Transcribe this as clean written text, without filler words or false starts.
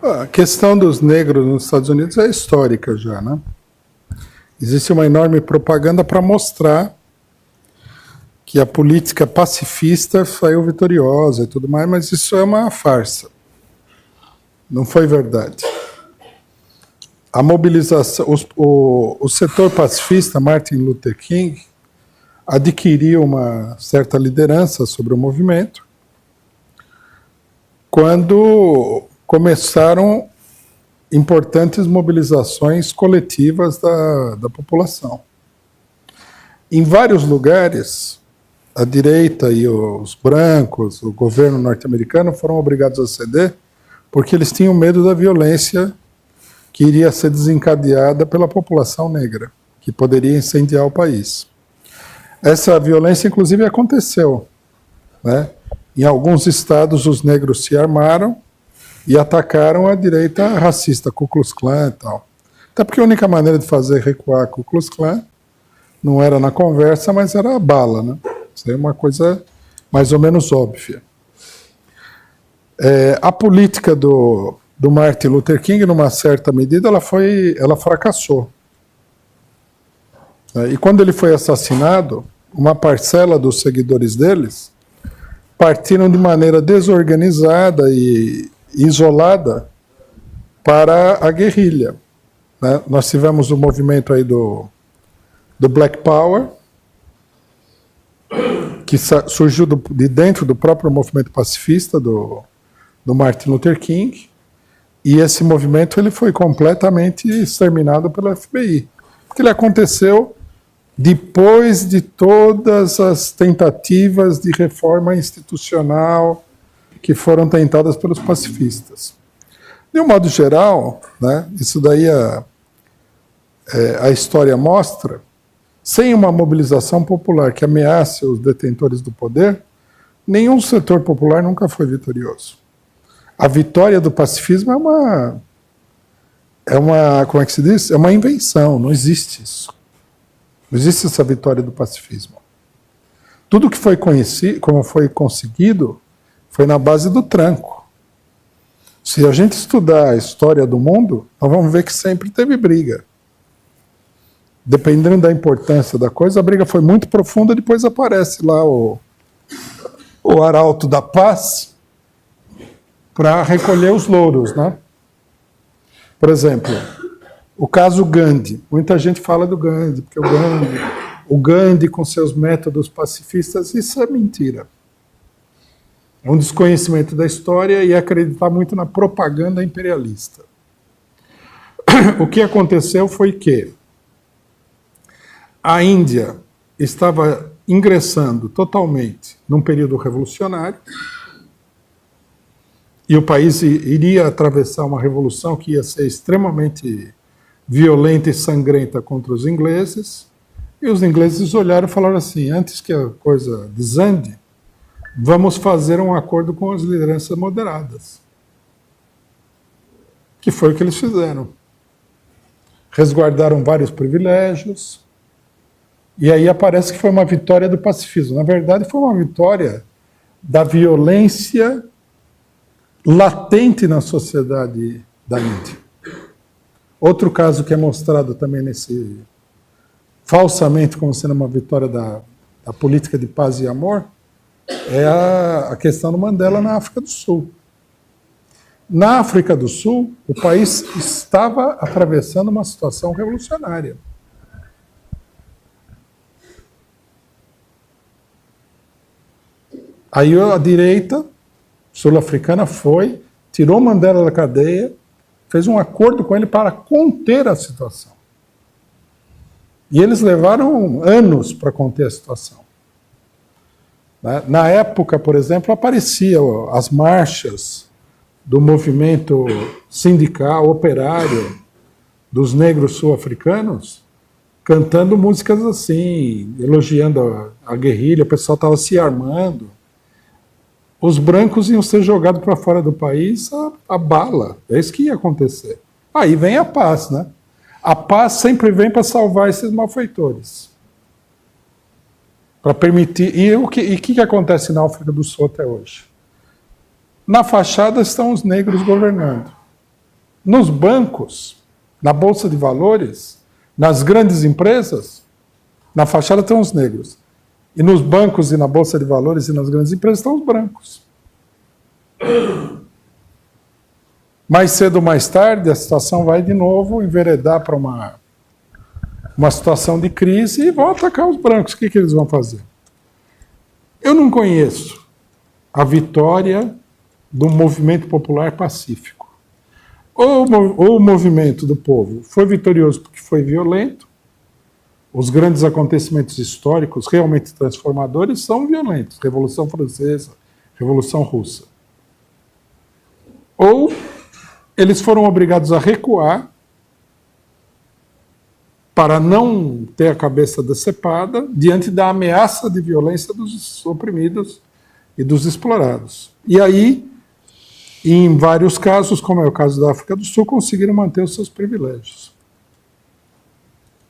A questão dos negros nos Estados Unidos é histórica já, né? Existe uma enorme propaganda para mostrar que a política pacifista saiu vitoriosa e tudo mais, mas isso é uma farsa. Não foi verdade. A mobilização, o setor pacifista, Martin Luther King, adquiriu uma certa liderança sobre o movimento quando começaram importantes mobilizações coletivas da população. Em vários lugares, a direita e os brancos, o governo norte-americano foram obrigados a ceder porque eles tinham medo da violência que iria ser desencadeada pela população negra, que poderia incendiar o país. Essa violência, inclusive, aconteceu, né? Em alguns estados, os negros se armaram e atacaram a direita racista, Ku Klux Klan e tal. Até porque a única maneira de fazer recuar a Ku Klux Klan não era na conversa, mas era a bala, né? Isso é uma coisa mais ou menos óbvia. A política do Martin Luther King, numa certa medida, ela fracassou. E quando ele foi assassinado, uma parcela dos seguidores deles partiram de maneira desorganizada e isolada para a guerrilha, né? Nós tivemos o movimento aí do Black Power, que surgiu de dentro do próprio movimento pacifista do Martin Luther King, e esse movimento ele foi completamente exterminado pela FBI, porque ele aconteceu depois de todas as tentativas de reforma institucional que foram tentadas pelos pacifistas. De um modo geral, né, isso daí a história mostra, sem uma mobilização popular que ameace os detentores do poder, nenhum setor popular nunca foi vitorioso. A vitória do pacifismo como é que se diz? É uma invenção, não existe isso. Não existe essa vitória do pacifismo. Tudo que foi conhecido, como foi conseguido, foi na base do tranco. Se a gente estudar a história do mundo, nós vamos ver que sempre teve briga. Dependendo da importância da coisa, a briga foi muito profunda, depois aparece lá o arauto da paz para recolher os louros, né? Por exemplo, o caso Gandhi. Muita gente fala do Gandhi, porque o Gandhi com seus métodos pacifistas, isso é mentira. É um desconhecimento da história e acreditar muito na propaganda imperialista. O que aconteceu foi que a Índia estava ingressando totalmente num período revolucionário e o país iria atravessar uma revolução que ia ser extremamente violenta e sangrenta contra os ingleses, e os ingleses olharam e falaram assim, antes que a coisa desande, vamos fazer um acordo com as lideranças moderadas. Que foi o que eles fizeram. Resguardaram vários privilégios, e aí aparece que foi uma vitória do pacifismo. Na verdade, foi uma vitória da violência latente na sociedade da Índia. Outro caso que é mostrado também falsamente como sendo uma vitória da política de paz e amor é a questão do Mandela na África do Sul. Na África do Sul, o país estava atravessando uma situação revolucionária. Aí a direita sul-africana tirou Mandela da cadeia, fez um acordo com ele para conter a situação. E eles levaram anos para conter a situação. Na época, por exemplo, apareciam as marchas do movimento sindical, operário, dos negros sul-africanos, cantando músicas assim, elogiando a guerrilha, o pessoal estava se armando. Os brancos iam ser jogados para fora do país a bala. É isso que ia acontecer. Aí vem a paz, né? A paz sempre vem para salvar esses malfeitores. Para permitir... E o que acontece na África do Sul até hoje? Na fachada estão os negros governando. nos bancos, na Bolsa de Valores, nas grandes empresas, na fachada estão os negros. E nos bancos e na Bolsa de Valores e nas grandes empresas estão os brancos. Mais cedo ou mais tarde, a situação vai de novo enveredar para uma situação de crise e vão atacar os brancos. O que eles vão fazer? Eu não conheço a vitória do movimento popular pacífico. Ou o movimento do povo foi vitorioso porque foi violento. Os grandes acontecimentos históricos realmente transformadores são violentos. Revolução Francesa, Revolução Russa. Ou eles foram obrigados a recuar para não ter a cabeça decepada diante da ameaça de violência dos oprimidos e dos explorados. E aí, em vários casos, como é o caso da África do Sul, conseguiram manter os seus privilégios.